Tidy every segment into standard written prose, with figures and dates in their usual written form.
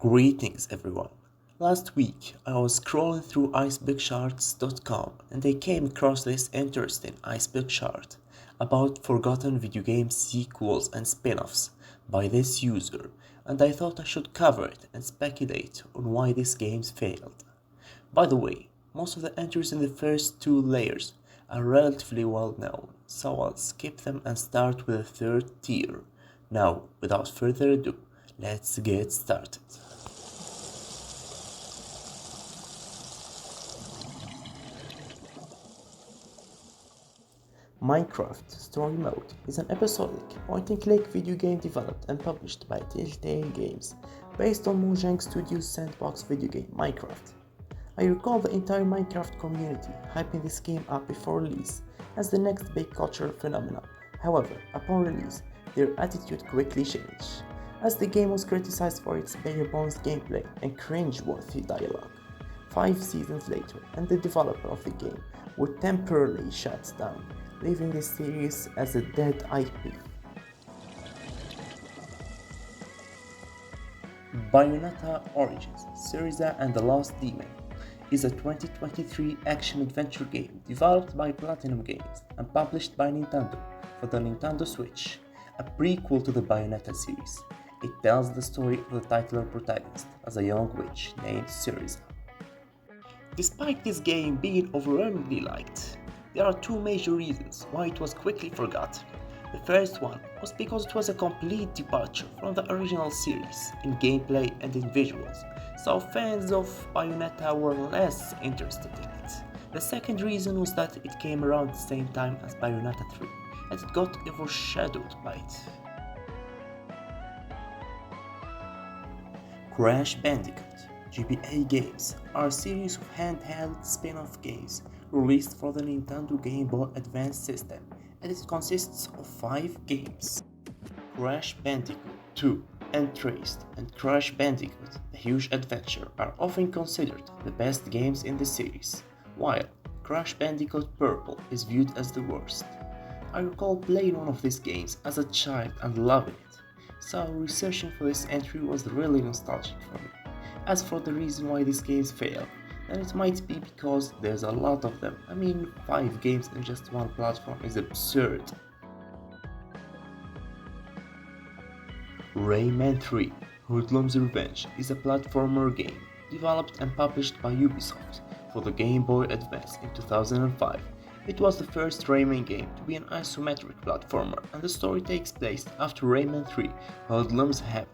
Greetings everyone. Last week I was scrolling through icebergcharts.com and I came across this interesting iceberg chart about forgotten video game sequels and spin-offs by this user, and I thought I should cover it and speculate on why these games failed. By the way, most of the entries in the first two layers are relatively well known, so I'll skip them and start with the third tier. Now, without further ado, let's get started. Minecraft Story Mode is an episodic point-and-click video game developed and published by Telltale Games, based on Mojang Studios' sandbox video game Minecraft. I recall the entire Minecraft community hyping this game up before release as the next big cultural phenomenon. However, upon release, their attitude quickly changed, as the game was criticized for its bare-bones gameplay and cringe-worthy dialogue. 5 seasons later, and the developer of the game would temporarily shut down, leaving the series as a dead IP. Bayonetta Origins: Syriza and the Lost Demon is a 2023 action-adventure game developed by Platinum Games and published by Nintendo for the Nintendo Switch, a prequel to the Bayonetta series. It tells the story of the titular protagonist as a young witch named Syriza. Despite this game being overwhelmingly liked, there are two major reasons why it was quickly forgotten. The first one was because it was a complete departure from the original series in gameplay and in visuals, so fans of Bayonetta were less interested in it. The second reason was that it came around the same time as Bayonetta 3, and it got overshadowed by it. Crash Bandicoot GBA games are a series of handheld spin-off games released for the Nintendo Game Boy Advance system, and it consists of 5 games. Crash Bandicoot 2, Untraced, and Crash Bandicoot: The Huge Adventure are often considered the best games in the series, while Crash Bandicoot Purple is viewed as the worst. I recall playing one of these games as a child and loving it, so researching for this entry was really nostalgic for me. As for the reason why these games fail, then it might be because there's a lot of them. 5 games in just one platform is absurd. Rayman 3: Hoodlum's Revenge is a platformer game developed and published by Ubisoft for the Game Boy Advance in 2005. It was the first Rayman game to be an isometric platformer, and the story takes place after Rayman 3: Hoodlum's Havoc.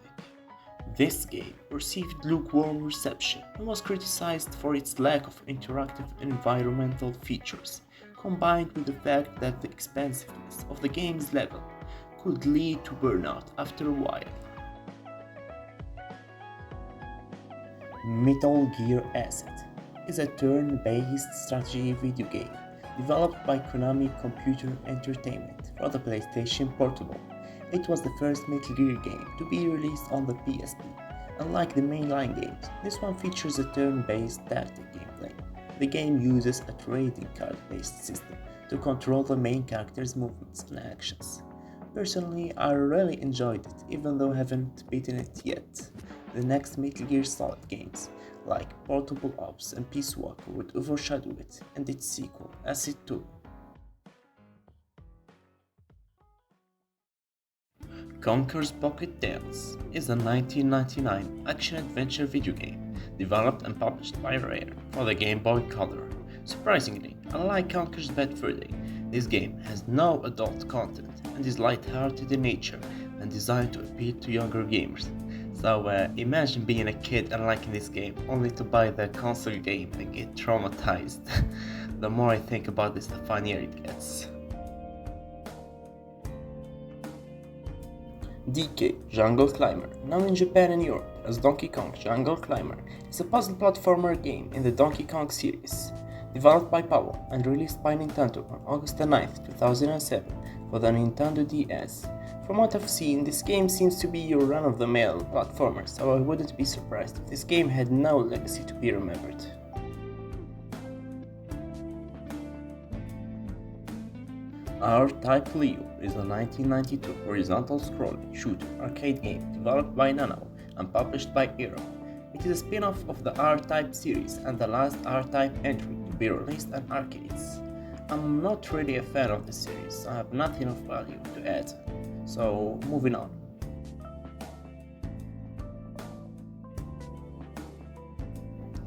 This game received lukewarm reception and was criticized for its lack of interactive environmental features, combined with the fact that the expansiveness of the game's level could lead to burnout after a while. Metal Gear Acid is a turn-based strategy video game developed by Konami Computer Entertainment for the PlayStation Portable. It was the first Metal Gear game to be released on the PSP. Unlike the mainline games, this one features a turn-based tactic gameplay. The game uses a trading card-based system to control the main character's movements and actions. Personally, I really enjoyed it, even though I haven't beaten it yet. The next Metal Gear Solid games, like Portable Ops and Peace Walker, would overshadow it and its sequel, Acid 2. Conker's Pocket Tales is a 1999 action-adventure video game developed and published by Rare for the Game Boy Color. Surprisingly, unlike Conker's Bad Fur Day, this game has no adult content and is light-hearted in nature and designed to appeal to younger gamers. So imagine being a kid and liking this game only to buy the console game and get traumatized. The more I think about this, the funnier it gets. DK Jungle Climber, known in Japan and Europe as Donkey Kong Jungle Climber, is a puzzle platformer game in the Donkey Kong series. Developed by Powell and released by Nintendo on August 9, 2007 for the Nintendo DS. From what I've seen, this game seems to be your run-of-the-mill platformer, so I wouldn't be surprised if this game had no legacy to be remembered. R-Type Leo is a 1992 horizontal scrolling shooter arcade game developed by Nano and published by Eero It is a spin-off of the R-Type series and the last R-Type entry to be released on arcades. I'm not really a fan of the series, so I have nothing of value to add. So, moving on.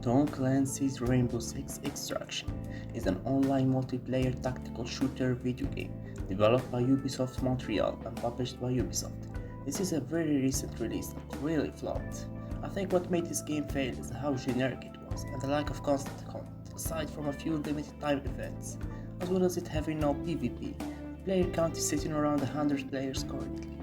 Tom Clancy's Rainbow Six Extraction is an online multiplayer tactical shooter video game developed by Ubisoft Montreal and published by Ubisoft. This is a very recent release that really flopped. I think what made this game fail is how generic it was and the lack of constant content, aside from a few limited time events, as well as it having no PvP. The player count is sitting around 100 players currently.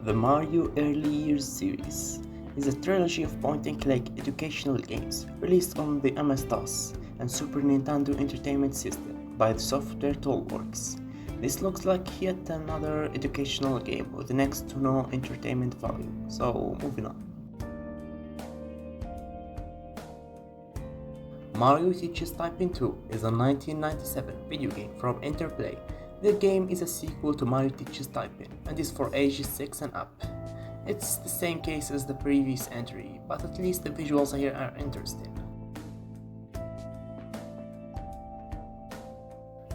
The Mario Early Years series is a trilogy of point-and-click educational games released on the MS-DOS and Super Nintendo Entertainment System by the software Toolworks. This looks like yet another educational game with next to no entertainment value, so moving on. Mario Teaches Typing 2 is a 1997 video game from Interplay. The game is a sequel to Mario Teaches Typing and is for ages 6 and up. It's the same case as the previous entry, but at least the visuals here are interesting.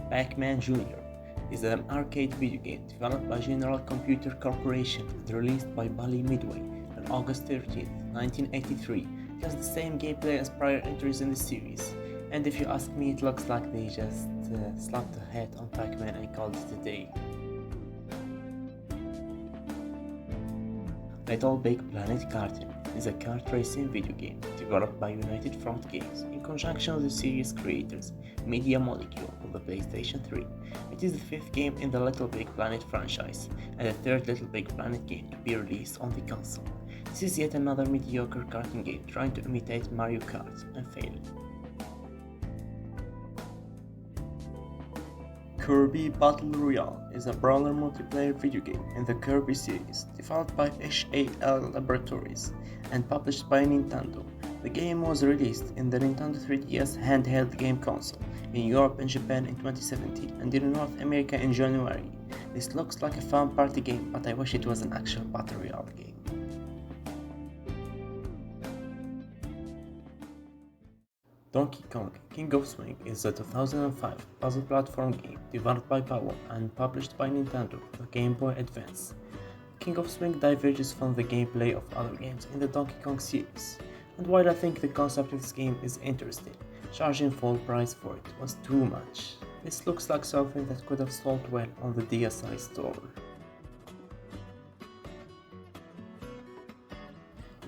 Pac-Man Jr. is an arcade video game developed by General Computer Corporation and released by Bally Midway on August 13, 1983. It has the same gameplay as prior entries in the series, and if you ask me, it looks like they just slapped a hat on Pac-Man and called it a day. Little Big Planet Karting is a kart racing video game developed by United Front Games in conjunction with the series creators Media Molecule on the PlayStation 3. It is the fifth game in the Little Big Planet franchise and the third Little Big Planet game to be released on the console. This is yet another mediocre karting game trying to imitate Mario Kart and failing. Kirby Battle Royale is a brawler multiplayer video game in the Kirby series, developed by HAL Laboratories and published by Nintendo. The game was released in the Nintendo 3DS handheld game console in Europe and Japan in 2017 and in North America in January. This looks like a fun party game, but I wish it was an actual Battle Royale game. Donkey Kong King of Swing is a 2005 puzzle platform game developed by Power and published by Nintendo for Game Boy Advance. King of Swing diverges from the gameplay of other games in the Donkey Kong series, and while I think the concept of this game is interesting, charging full price for it was too much. This looks like something that could have sold well on the DSi store.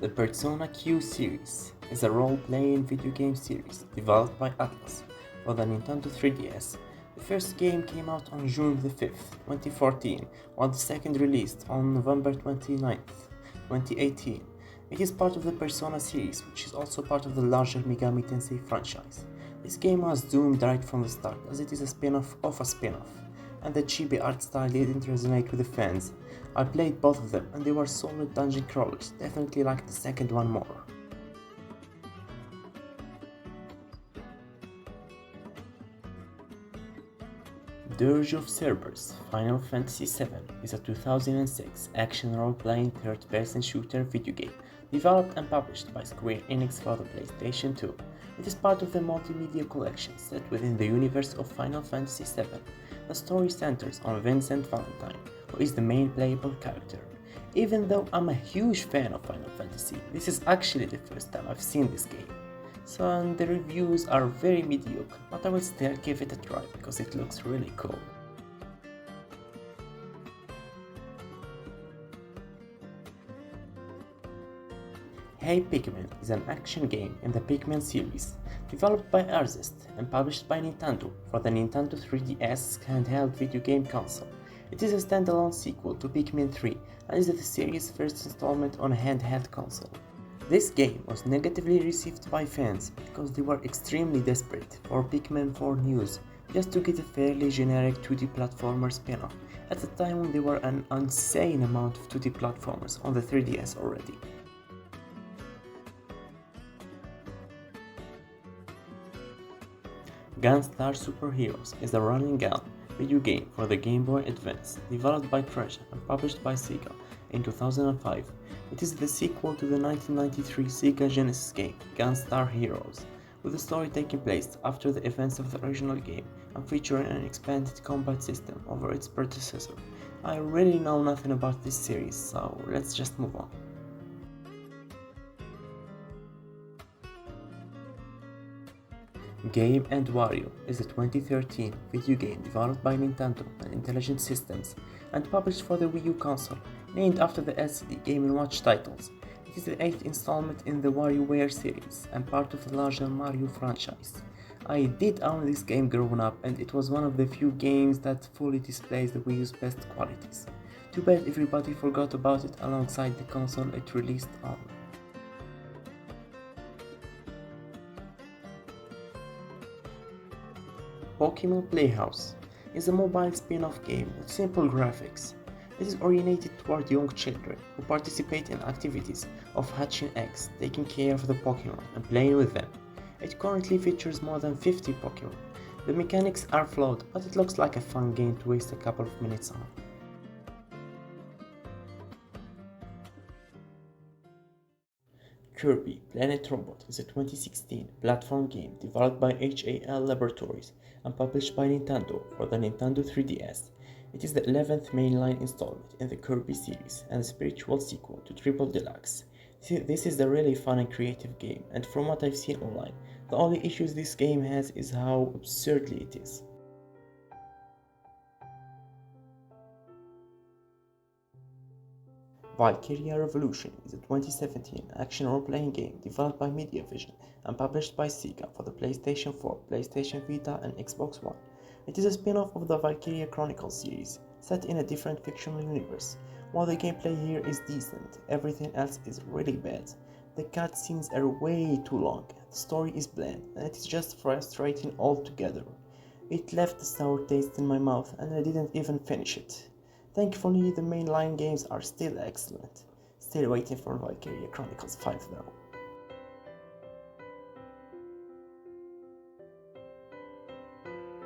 The Persona Q series is a role-playing video game series developed by Atlas for the Nintendo 3DS. The first game came out on June 5, 2014, while the second released on November 29, 2018. It is part of the Persona series, which is also part of the larger Megami Tensei franchise. This game was doomed right from the start, as it is a spin-off of a spin-off, and the chibi art style didn't resonate with the fans. I played both of them, and they were solid dungeon crawlers, definitely liked the second one more. Dirge of Cerberus Final Fantasy VII is a 2006 action role-playing third-person shooter video game developed and published by Square Enix for the PlayStation 2. It is part of the multimedia collection set within the universe of Final Fantasy VII. The story centers on Vincent Valentine, who is the main playable character. Even though I'm a huge fan of Final Fantasy, this is actually the first time I've seen this game. So the reviews are very mediocre, but I will still give it a try because it looks really cool. Hey Pikmin is an action game in the Pikmin series, developed by Arzest and published by Nintendo for the Nintendo 3DS handheld video game console. It is a standalone sequel to Pikmin 3 and is the series' first installment on a handheld console. This game was negatively received by fans because they were extremely desperate for Pikmin 4 news just to get a fairly generic 2D platformer spin-off at the time when there were an insane amount of 2D platformers on the 3DS already. Gunstar Superheroes is a run-and-gun video game for the Game Boy Advance, developed by Treasure and published by Sega. in 2005. It is the sequel to the 1993 Sega Genesis game Gunstar Heroes, with the story taking place after the events of the original game and featuring an expanded combat system over its predecessor. I really know nothing about this series, so let's just move on. Game & Wario is a 2013 video game developed by Nintendo and Intelligent Systems and published for the Wii U console, named after the LCD Game & Watch titles. It is the 8th installment in the WarioWare series and part of the larger Mario franchise. I did own this game growing up, and it was one of the few games that fully displays the Wii U's best qualities. Too bad everybody forgot about it alongside the console it released on. Pokemon Playhouse is a mobile spin-off game with simple graphics. It is oriented toward young children who participate in activities of hatching eggs, taking care of the Pokemon, and playing with them. It currently features more than 50 Pokemon. The mechanics are flawed, but it looks like a fun game to waste a couple of minutes on. Kirby Planet Robot is a 2016 platform game developed by HAL Laboratories and published by Nintendo for the Nintendo 3DS. It is the 11th mainline installment in the Kirby series and a spiritual sequel to Triple Deluxe. This is a really fun and creative game, and from what I've seen online, the only issues this game has is how absurdly it is. Valkyria Revolution is a 2017 action role-playing game developed by Mediavision and published by Sega for the PlayStation 4, PlayStation Vita, and Xbox One. It is a spin-off of the Valkyria Chronicles series, set in a different fictional universe. While the gameplay here is decent, everything else is really bad. The cutscenes are way too long, the story is bland, and it is just frustrating altogether. It left a sour taste in my mouth and I didn't even finish it. Thankfully, the mainline games are still excellent. Still waiting for Valkyria Chronicles 5 though.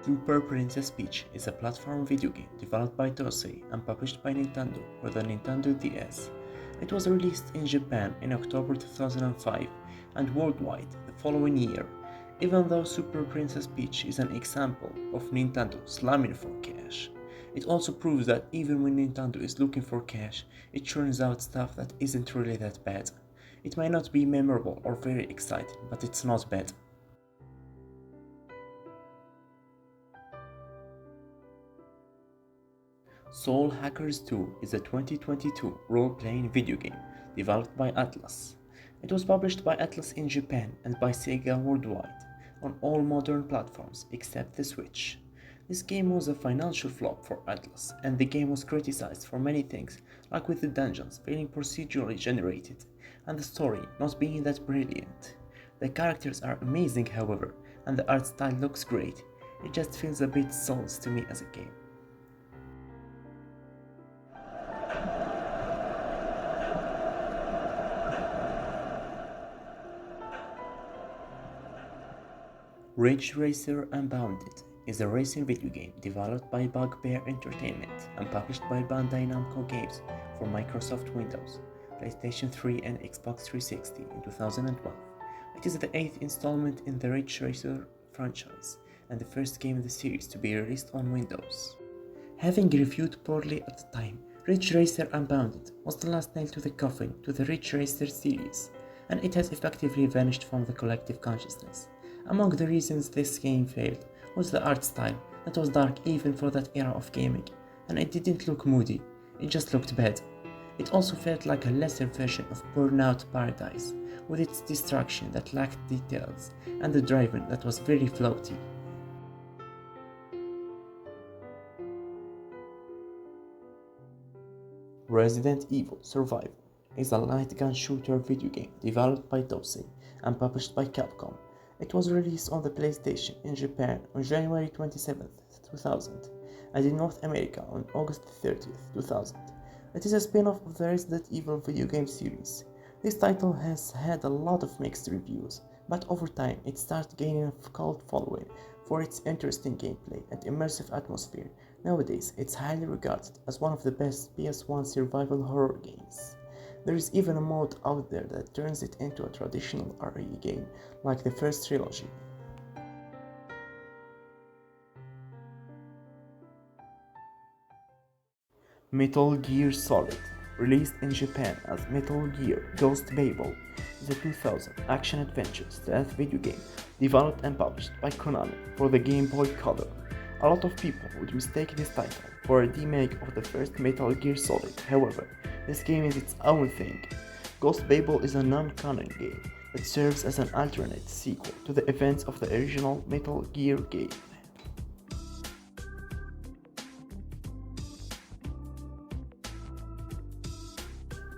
Super Princess Peach is a platform video game developed by Dosei and published by Nintendo for the Nintendo DS. It was released in Japan in October 2005 and worldwide the following year, even though Super Princess Peach is an example of Nintendo slamming for cash. It also proves that even when Nintendo is looking for cash, it churns out stuff that isn't really that bad. It may not be memorable or very exciting, but it's not bad. Soul Hackers 2 is a 2022 role-playing video game developed by Atlus. It was published by Atlus in Japan and by Sega worldwide, on all modern platforms except the Switch. This game was a financial flop for Atlus, and the game was criticized for many things, like with the dungeons feeling procedurally generated, and the story not being that brilliant. The characters are amazing however, and the art style looks great. It just feels a bit soulless to me as a game. Ridge Racer Unbounded is a racing video game developed by Bugbear Entertainment and published by Bandai Namco Games for Microsoft Windows, PlayStation 3 and Xbox 360 in 2012. It is the 8th installment in the Ridge Racer franchise and the first game in the series to be released on Windows. Having reviewed poorly at the time, Ridge Racer Unbounded was the last nail to the coffin to the Ridge Racer series, and it has effectively vanished from the collective consciousness. Among the reasons this game failed was the art style that was dark even for that era of gaming, and it didn't look moody, it just looked bad. It also felt like a lesser version of Burnout Paradise, with its destruction that lacked details and the driving that was very floaty. Resident Evil Survival is a light gun shooter video game developed by Dosei and published by Capcom. It was released on the PlayStation in Japan on January 27, 2000, and in North America on August 30, 2000. It is a spin-off of the Resident Evil video game series. This title has had a lot of mixed reviews, but over time it started gaining a cult following for its interesting gameplay and immersive atmosphere Nowadays, it's highly regarded as one of the best PS1 survival horror games. There is even a mod out there that turns it into a traditional RPG game like the first trilogy. Metal Gear Solid, released in Japan as Metal Gear Ghost Babel, is a 2000 action-adventure stealth video game developed and published by Konami for the Game Boy Color. A lot of people would mistake this title for a remake of the first Metal Gear Solid. However, this game is its own thing. Ghost Babel is a non-canon game that serves as an alternate sequel to the events of the original Metal Gear game.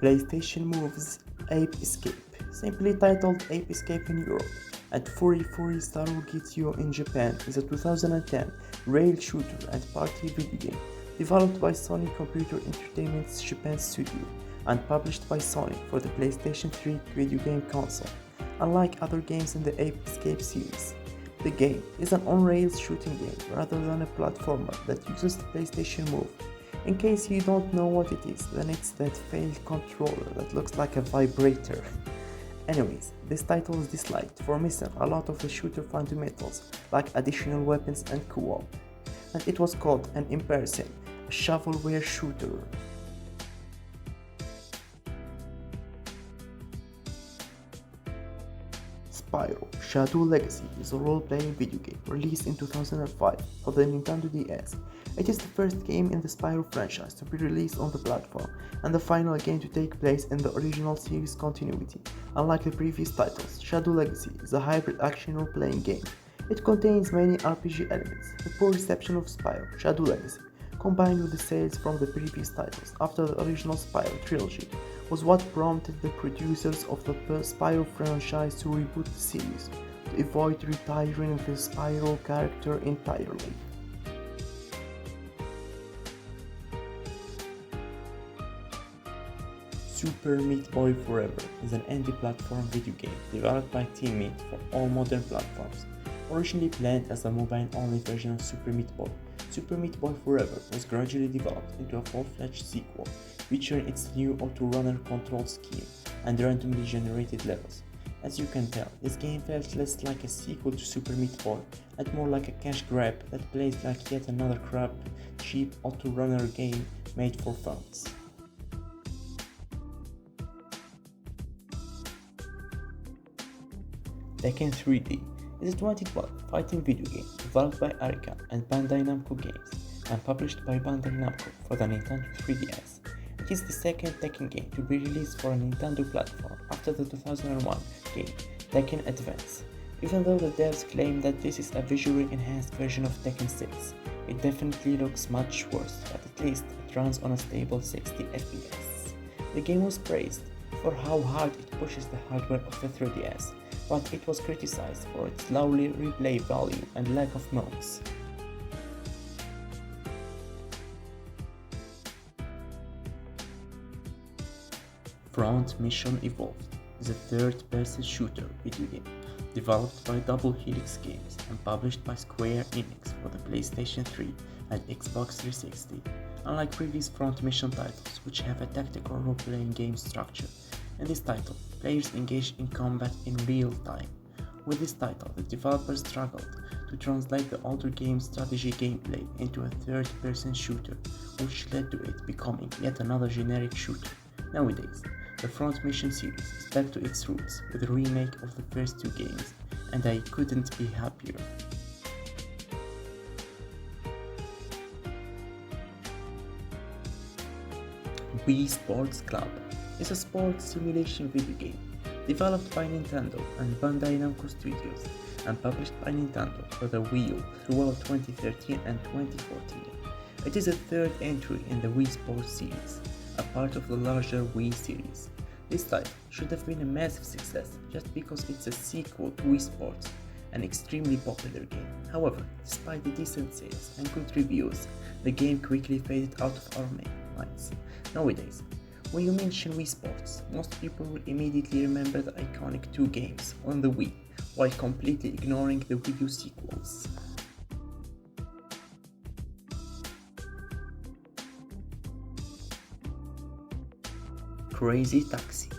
PlayStation Move's Ape Escape, simply titled Ape Escape in Europe and Furi Furi Starro Gityo in Japan, is a 2010 rail shooter and party video game developed by Sony Computer Entertainment's Japan studio and published by Sony for the PlayStation 3 video game console. Unlike other games in the Ape Escape series, the game is an on-rails shooting game rather than a platformer that uses the PlayStation Move. In case you don't know what it is, then it's that failed controller that looks like a vibrator. Anyways, this title is disliked for missing a lot of the shooter fundamentals like additional weapons and co-op, and it was called an embarrassing shovelware shooter. Spyro Shadow Legacy is a role-playing video game released in 2005 for the Nintendo DS. It is the first game in the Spyro franchise to be released on the platform and the final game to take place in the original series continuity. Unlike the previous titles, Shadow Legacy is a hybrid action role-playing game. It contains many RPG elements. The poor reception of Spyro Shadow Legacy, combined with the sales from the previous titles after the original Spyro trilogy, was what prompted the producers of the Spyro franchise to reboot the series to avoid retiring the Spyro character entirely. Super Meat Boy Forever is an indie platform video game developed by Team Meat for all modern platforms. Originally planned as a mobile-only version of Super Meat Boy, Super Meat Boy Forever was gradually developed into a full-fledged sequel featuring its new auto-runner control scheme and randomly generated levels. As you can tell, this game felt less like a sequel to Super Meat Boy and more like a cash grab that plays like yet another crap, cheap auto-runner game made for fans. Tekken 3D is a 2012 fighting video game developed by Arika and Bandai Namco Games and published by Bandai Namco for the Nintendo 3DS. It is the second Tekken game to be released for a Nintendo platform after the 2001 game Tekken Advance. Even though the devs claim that this is a visually enhanced version of Tekken 6, it definitely looks much worse, but at least it runs on a stable 60 FPS. The game was praised for how hard it pushes the hardware of the 3DS, but it was criticized for its low replay value and lack of modes. Front Mission Evolved is a third-person shooter video game developed by Double Helix Games and published by Square Enix for the PlayStation 3 and Xbox 360. Unlike previous Front Mission titles, which have a tactical role-playing game structure, in this title, players engage in combat in real time. With this title, the developers struggled to translate the older game's strategy gameplay into a third-person shooter, which led to it becoming yet another generic shooter. Nowadays, the Front Mission series is back to its roots with a remake of the first two games, and I couldn't be happier. Wii Sports Club is a sports simulation video game developed by Nintendo and Bandai Namco Studios and published by Nintendo for the Wii U throughout 2013 and 2014. It is a third entry in the Wii Sports series, a part of the larger Wii series. This title should have been a massive success just because it's a sequel to Wii Sports, an extremely popular game. However, despite the decent sales and good reviews, the game quickly faded out of our minds. Nowadays, when you mention Wii Sports, most people will immediately remember the iconic two games on the Wii, while completely ignoring the Wii U sequels. Crazy Taxi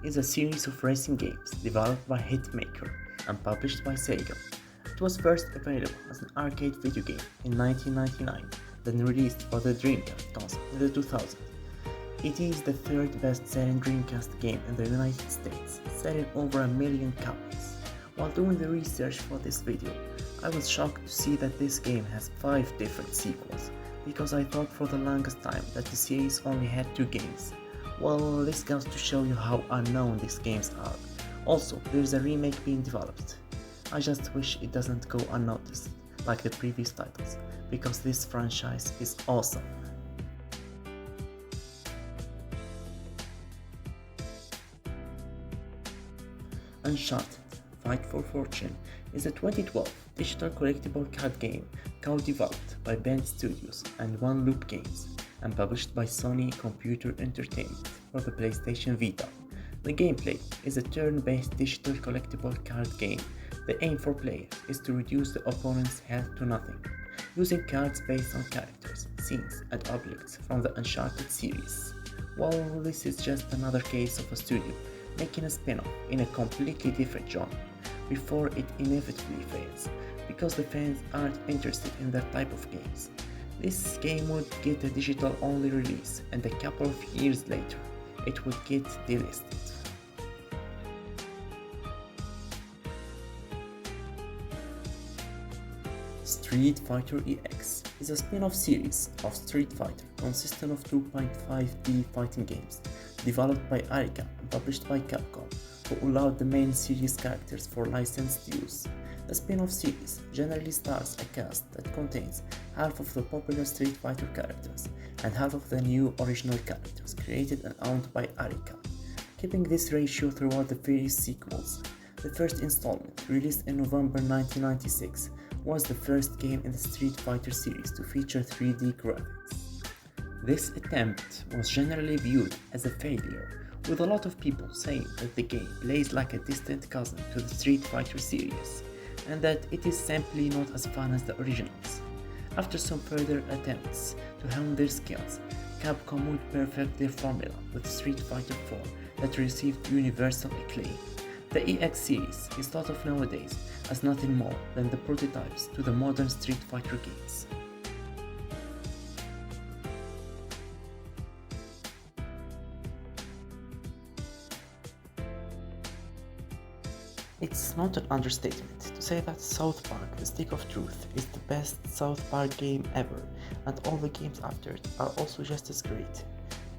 is a series of racing games developed by Hitmaker and published by Sega. It was first available as an arcade video game in 1999, then released for the Dreamcast console in the 2000s. It is the third best-selling Dreamcast game in the United States, selling over 1 million copies. While doing the research for this video, I was shocked to see that this game has 5 different sequels, because I thought for the longest time that the series only had 2 games. Well, this goes to show you how unknown these games are. Also, there's a remake being developed. I just wish it doesn't go unnoticed, like the previous titles, because this franchise is awesome. Uncharted Fight for Fortune is a 2012 digital collectible card game co-developed by Bend Studios and One Loop Games and published by Sony Computer Entertainment for the PlayStation Vita. The gameplay is a turn-based digital collectible card game. The aim for players is to reduce the opponent's health to nothing, using cards based on characters, scenes, and objects from the Uncharted series. Well, this is just another case of a studio making a spin-off in a completely different genre before it inevitably fails, because the fans aren't interested in that type of games. This game would get a digital-only release, and a couple of years later, it would get delisted. Street Fighter EX is a spin-off series of Street Fighter consisting of 2.5D fighting games developed by Arika and published by Capcom, who allowed the main series characters for licensed use. The spin-off series generally stars a cast that contains half of the popular Street Fighter characters and half of the new original characters created and owned by Arika, keeping this ratio throughout the various sequels. The first installment, released in November 1996, was the first game in the Street Fighter series to feature 3D graphics. This attempt was generally viewed as a failure, with a lot of people saying that the game plays like a distant cousin to the Street Fighter series, and that it is simply not as fun as the originals. After some further attempts to hone their skills, Capcom would perfect their formula with Street Fighter 4 that received universal acclaim. The EX series is thought of nowadays as nothing more than the prototypes to the modern Street Fighter games. It's not an understatement to say that South Park: The Stick of Truth is the best South Park game ever, and all the games after it are also just as great.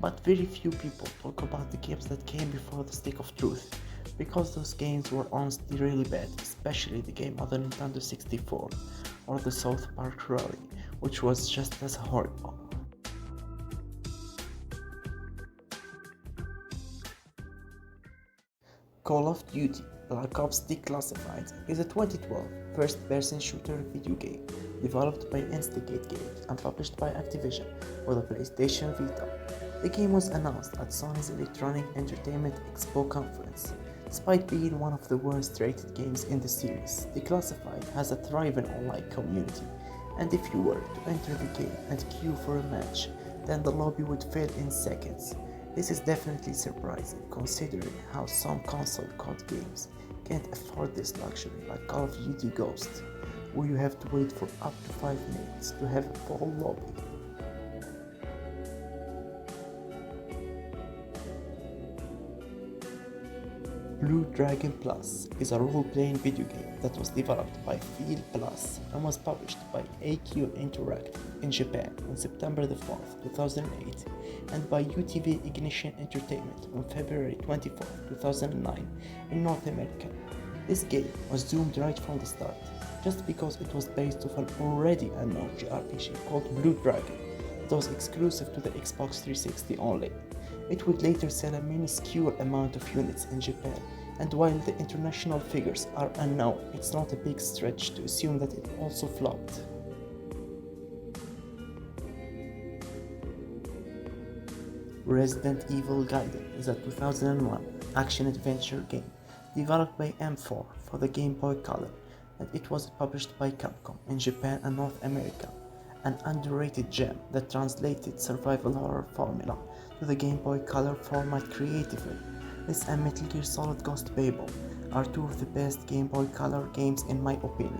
But very few people talk about the games that came before The Stick of Truth, because those games were honestly really bad, especially the game on the Nintendo 64, or the South Park Rally, which was just as horrible. Call of Duty Black Ops Declassified is a 2012 first-person shooter video game developed by Instigate Games and published by Activision for the PlayStation Vita. The game was announced at Sony's Electronic Entertainment Expo conference. Despite being one of the worst-rated games in the series, Declassified has a thriving online community, and if you were to enter the game and queue for a match, then the lobby would fill in seconds. This is definitely surprising, considering how some console COD games can't afford this luxury, like Call of Duty Ghost, where you have to wait for up to 5 minutes to have a full lobby. Blue Dragon Plus is a role-playing video game that was developed by Field Plus and was published by AQ Interactive in Japan on September 4, 2008, and by UTV Ignition Entertainment on February 24, 2009 in North America. This game was doomed right from the start, just because it was based off an already unknown JRPG called Blue Dragon that was exclusive to the Xbox 360 only. It would later sell a minuscule amount of units in Japan, and while the international figures are unknown, it's not a big stretch to assume that it also flopped. Resident Evil Gaiden is a 2001 action-adventure game developed by M4 for the Game Boy Color, and it was published by Capcom in Japan and North America. An underrated gem that translated survival horror formula to the Game Boy Color format creatively. This and Metal Gear Solid Ghost Babel are two of the best Game Boy Color games in my opinion.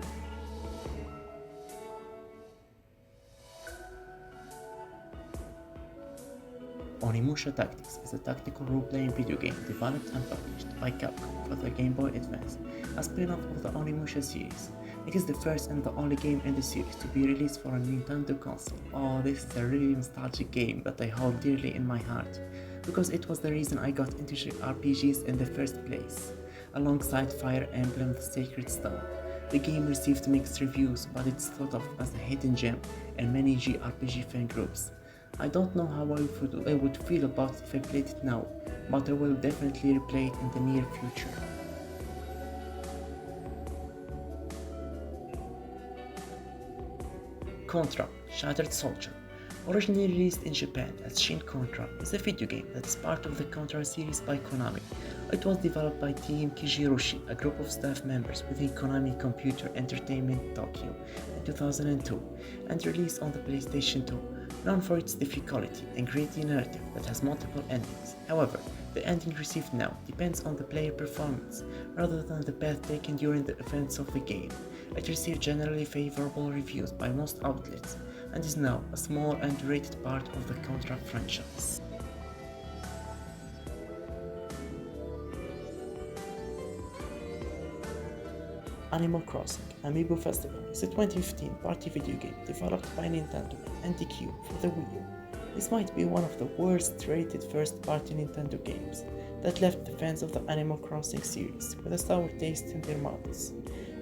Onimusha Tactics is a tactical role-playing video game developed and published by Capcom for the Game Boy Advance, a spin-off of the Onimusha series. It is the first and the only game in the series to be released for a Nintendo console. Oh, this is a really nostalgic game that I hold dearly in my heart, because it was the reason I got into RPGs in the first place, alongside Fire Emblem The Sacred Stone. The game received mixed reviews, but it's thought of as a hidden gem in many JRPG fan groups. I don't know how I would feel about it if I played it now, but I will definitely replay it in the near future. Contra: Shattered Soldier. Originally released in Japan as Shin Contra, is a video game that is part of the Contra series by Konami. It was developed by Team Kijiroshi, a group of staff members within Konami Computer Entertainment Tokyo in 2002, and released on the PlayStation 2, known for its difficulty and gritty narrative that has multiple endings. However, the ending received now depends on the player performance rather than the path taken during the events of the game. It received generally favorable reviews by most outlets and is now a small and rated part of the Contra franchise. Animal Crossing Amiibo Festival is a 2015 party video game developed by Nintendo and NDQ for the Wii U. This might be one of the worst rated first-party Nintendo games that left the fans of the Animal Crossing series with a sour taste in their mouths,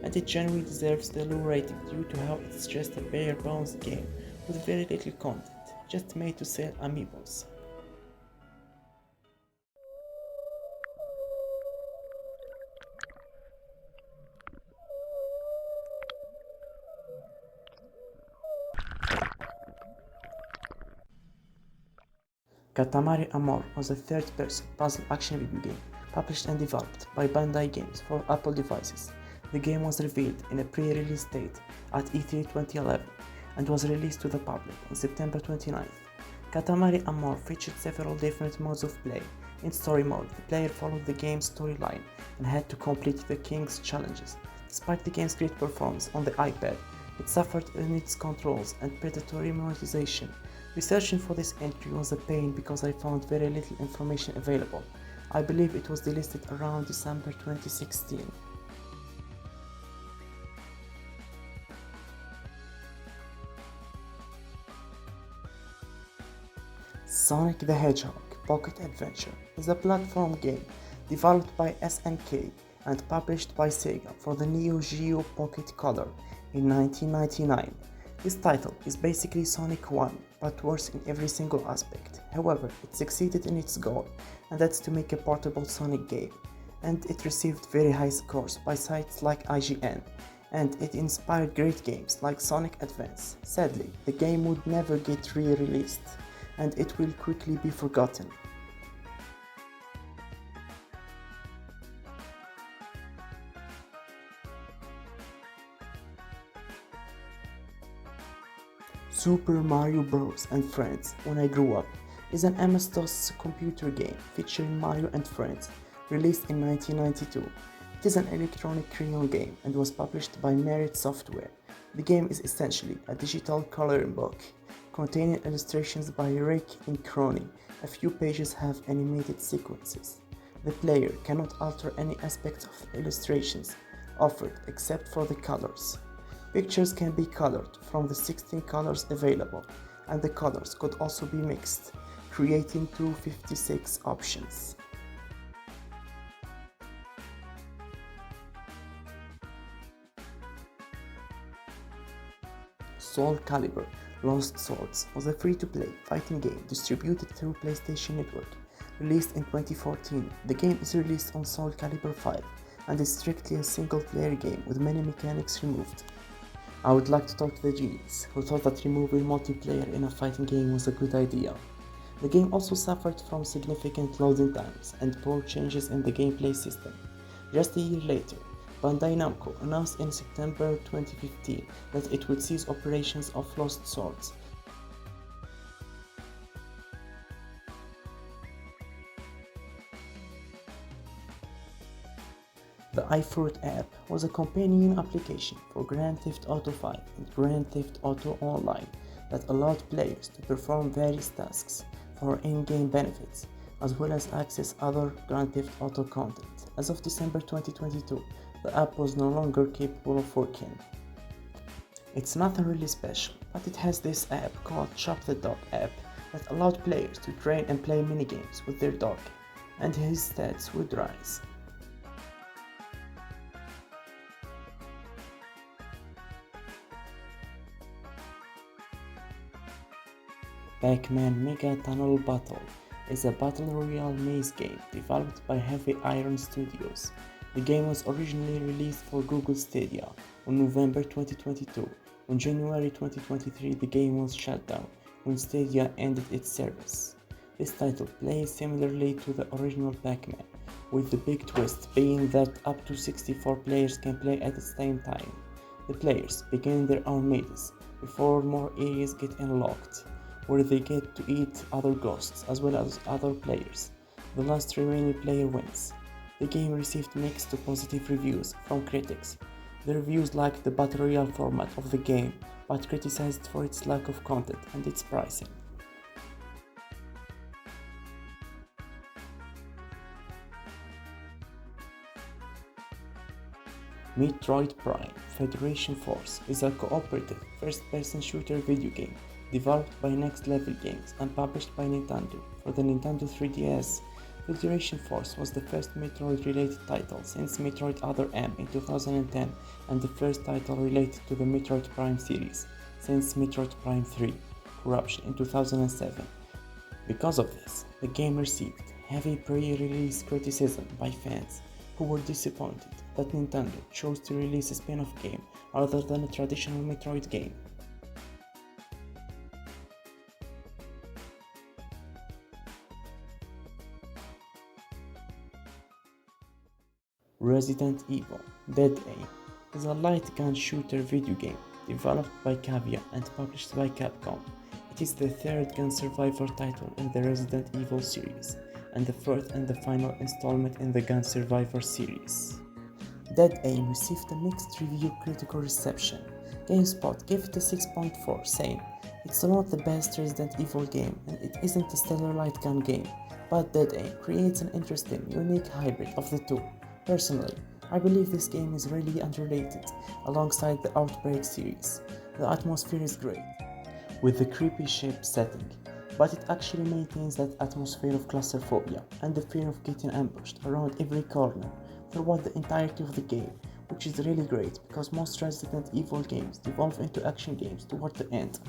and it generally deserves the low rating due to how it's just a bare-bones game with very little content, just made to sell amiibos. Katamari Amore was a third-person puzzle action video game published and developed by Bandai Games for Apple devices. The game was revealed in a pre-release state at E3 2011 and was released to the public on September 29th. Katamari Amore featured several different modes of play. In story mode, the player followed the game's storyline and had to complete the King's challenges. Despite the game's great performance on the iPad, it suffered in its controls and predatory monetization. Researching for this entry was a pain because I found very little information available. I believe it was delisted around December 2016. Sonic the Hedgehog Pocket Adventure is a platform game developed by SNK and published by Sega for the Neo Geo Pocket Color in 1999. This title is basically Sonic 1, but worse in every single aspect. However, it succeeded in its goal, and that's to make a portable Sonic game, and it received very high scores by sites like IGN, and it inspired great games like Sonic Advance. Sadly, the game would never get re-released, and it will quickly be forgotten. Super Mario Bros. And Friends When I Grew Up is an MS-DOS computer game featuring Mario and friends, released in 1992. It is an electronic crayon game and was published by Merit Software. The game is essentially a digital coloring book containing illustrations by Rick and Crony. A few pages have animated sequences. The player cannot alter any aspects of the illustrations offered except for the colors. Pictures can be colored from the 16 colors available, and the colors could also be mixed, creating 256 options. Soul Calibur Lost Swords was a free-to-play fighting game distributed through PlayStation Network. Released in 2014, the game is released on Soul Calibur 5 and is strictly a single-player game with many mechanics removed. I would like to talk to the genies who thought that removing multiplayer in a fighting game was a good idea. The game also suffered from significant loading times and poor changes in the gameplay system. Just a year later, Bandai Namco announced in September 2015 that it would cease operations of Lost Swords. The iFruit app was a companion application for Grand Theft Auto 5 and Grand Theft Auto Online that allowed players to perform various tasks for in-game benefits, as well as access other Grand Theft Auto content. As of December 2022, the app was no longer capable of working. It's nothing really special, but it has this app called Shop the Dog app that allowed players to train and play minigames with their dog, and his stats would rise. Pac-Man Mega Tunnel Battle is a battle royale maze game developed by Heavy Iron Studios. The game was originally released for Google Stadia on November 2022. On January 2023, the game was shut down when Stadia ended its service. This title plays similarly to the original Pac-Man, with the big twist being that up to 64 players can play at the same time. The players begin their own mazes before more areas get unlocked, where they get to eat other ghosts as well as other players. The last remaining player wins. The game received mixed to positive reviews from critics. The reviews liked the battle royale format of the game, but criticized for its lack of content and its pricing. Metroid Prime Federation Force is a cooperative first-person shooter video game developed by Next Level Games and published by Nintendo for the Nintendo 3DS. Federation Force was the first Metroid-related title since Metroid Other M in 2010 and the first title related to the Metroid Prime series since Metroid Prime 3 Corruption in 2007. Because of this, the game received heavy pre-release criticism by fans who were disappointed that Nintendo chose to release a spin-off game rather than a traditional Metroid game. Resident Evil Dead Aim is a light gun shooter video game developed by Cavia and published by Capcom. It is the third gun survivor title in the Resident Evil series, and the fourth and the final installment in the Gun Survivor series. Dead Aim received a mixed review critical reception. GameSpot gave it a 6.4, saying, "It's not the best Resident Evil game and it isn't a stellar light gun game, but Dead Aim creates an interesting, unique hybrid of the two. Personally, I believe this game is really underrated alongside the Outbreak series. The atmosphere is great, with the creepy ship setting, but it actually maintains that atmosphere of claustrophobia and the fear of getting ambushed around every corner throughout the entirety of the game, which is really great because most Resident Evil games devolve into action games toward the end."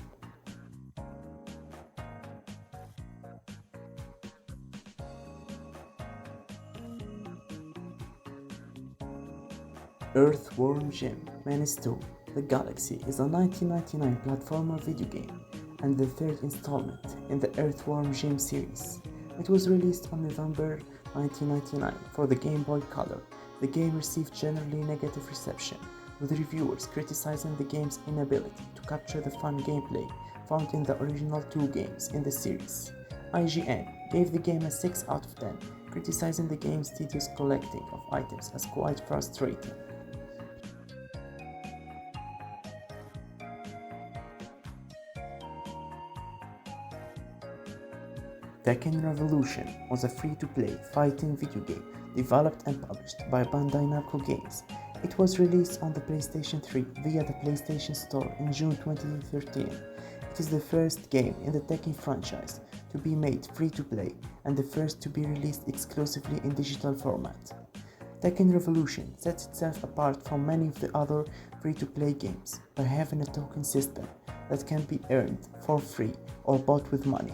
Earthworm Jim Menace 2 The Galaxy is a 1999 platformer video game and the third installment in the Earthworm Jim series. It was released on November 1999 for the Game Boy Color. The game received generally negative reception, with reviewers criticizing the game's inability to capture the fun gameplay found in the original two games in the series. IGN gave the game a 6 out of 10, criticizing the game's tedious collecting of items as quite frustrating. Tekken Revolution was a free-to-play fighting video game developed and published by Bandai Namco Games. It was released on the PlayStation 3 via the PlayStation Store in June 2013. It is the first game in the Tekken franchise to be made free-to-play and the first to be released exclusively in digital format. Tekken Revolution sets itself apart from many of the other free-to-play games by having a token system that can be earned for free or bought with money,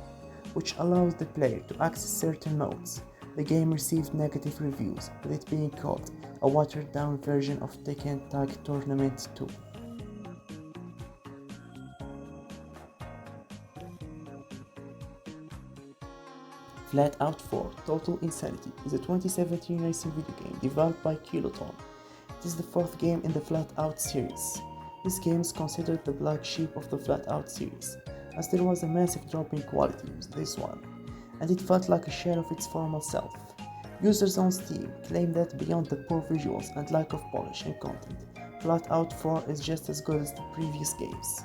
which allows the player to access certain modes. The game received negative reviews, with it being called a watered-down version of Tekken Tag Tournament 2. Flat Out 4 Total Insanity is a 2017 racing video game developed by Kiloton. It is the fourth game in the Flat Out series. This game is considered the black sheep of the Flat Out series, as there was a massive drop in quality with this one, and it felt like a shell of its former self. Users on Steam claim that beyond the poor visuals and lack of polish and content, Fallout 4 is just as good as the previous games.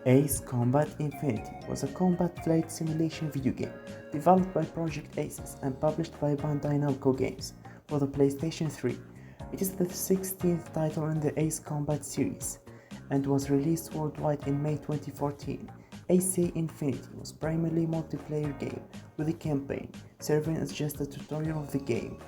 Ace Combat Infinity was a combat flight simulation video game developed by Project Aces and published by Bandai Namco Games for the PlayStation 3. It is the 16th title in the Ace Combat series and was released worldwide in May 2014. Ace Infinity was primarily a multiplayer game with a campaign, serving as just a tutorial of the game,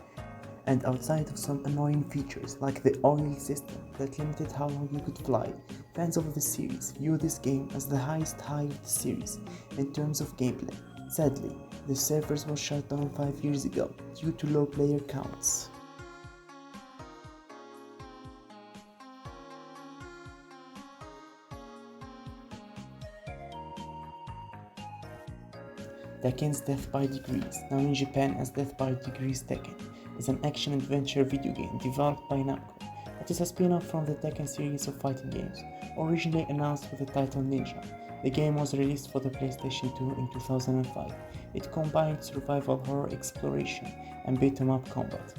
and outside of some annoying features like the oil system that limited how long you could fly, fans of the series view this game as the highest high of the series in terms of gameplay. Sadly, the servers were shut down 5 years ago due to low player counts. Tekken's Death by Degrees, known in Japan as Death by Degrees Tekken, is an action-adventure video game developed by Namco. It is a spin-off from the Tekken series of fighting games, originally announced with the title Ninja. The game was released for the PlayStation 2 in 2005. It combined survival horror exploration and beat-em-up combat.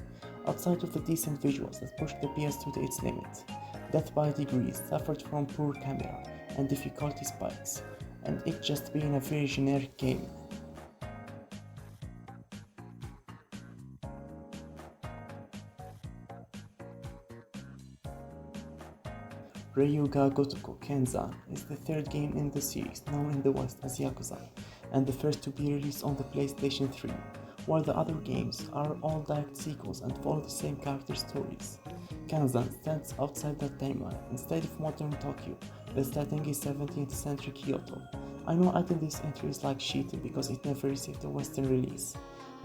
Outside of the decent visuals that pushed the PS2 to its limit, Death by Degrees suffered from poor camera and difficulty spikes, and it just being a very generic game. Ryuga Gotoku Kenzan is the third game in the series, known in the West as Yakuza, and the first to be released on the PlayStation 3, while the other games are all direct sequels and follow the same character stories. Kenzan stands outside that timeline. Instead of modern Tokyo, the setting is 17th century Kyoto. I know adding these entries like cheating because it never received a Western release,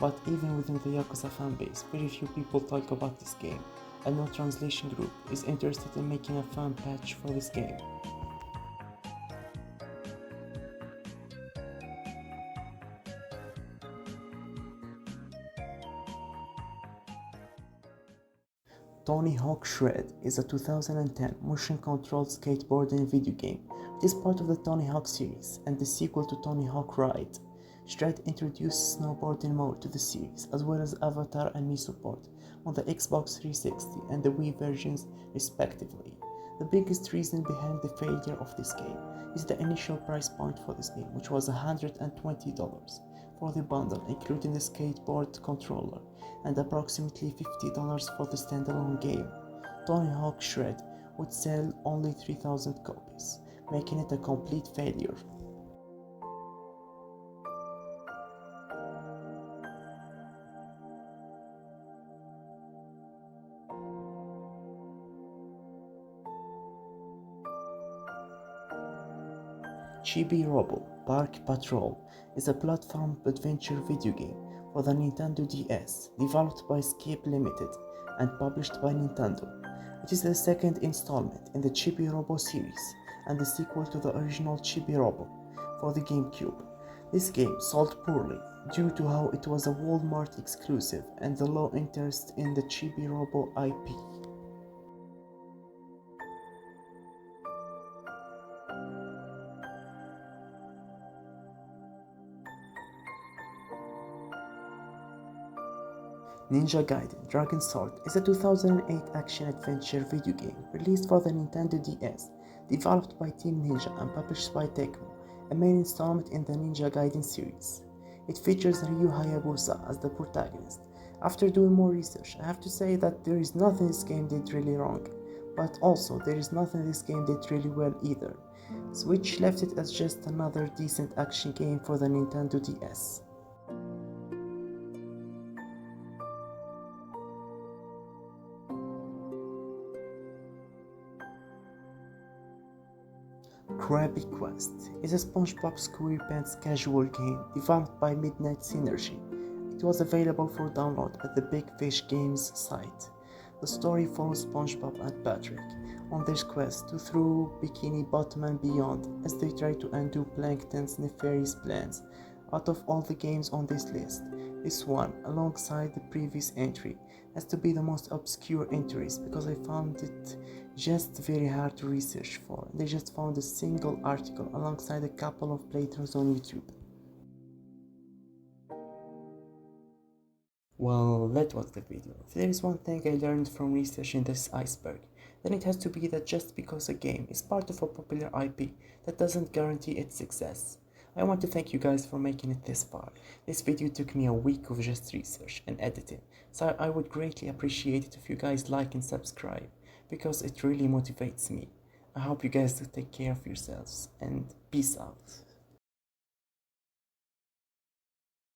but even within the Yakuza fanbase, very few people talk about this game, and no translation group is interested in making a fan patch for this game. Tony Hawk Shred is a 2010 motion-controlled skateboarding video game. It is part of the Tony Hawk series and the sequel to Tony Hawk Ride. Shred introduced snowboarding mode to the series, as well as Avatar and Mii support on the Xbox 360 and the Wii versions respectively. The biggest reason behind the failure of this game is the initial price point for this game, which was $120 for the bundle, including the skateboard controller, and approximately $50 for the standalone game. Tony Hawk Shred would sell only 3,000 copies, making it a complete failure. Chibi Robo Park Patrol is a platform adventure video game for the Nintendo DS, developed by Skip Limited and published by Nintendo. It is the second installment in the Chibi Robo series and the sequel to the original Chibi Robo for the GameCube. This game sold poorly due to how it was a Walmart exclusive and the low interest in the Chibi Robo IP. Ninja Gaiden Dragon Sword is a 2008 action-adventure video game released for the Nintendo DS, developed by Team Ninja and published by Tecmo, a main installment in the Ninja Gaiden series. It features Ryu Hayabusa as the protagonist. After doing more research, I have to say that there is nothing this game did really wrong, but also there is nothing this game did really well either, which left it as just another decent action game for the Nintendo DS. Krabby Quest is a SpongeBob SquarePants casual game developed by Midnight Synergy. It was available for download at the Big Fish Games site. The story follows SpongeBob and Patrick on their quest to through Bikini Bottom and beyond as they try to undo Plankton's nefarious plans. Out of all the games on this list, this one, alongside the previous entry, has to be the most obscure entries because I found it just very hard to research for. They just found a single article alongside a couple of playthroughs on YouTube. Well, that was the video. If there is one thing I learned from researching this Iceberg, then it has to be that just because a game is part of a popular IP, that doesn't guarantee its success. I want to thank you guys for making it this far. This video took me a week of just research and editing, so I would greatly appreciate it if you guys like and subscribe, because it really motivates me. I hope you guys do take care of yourselves, and peace out.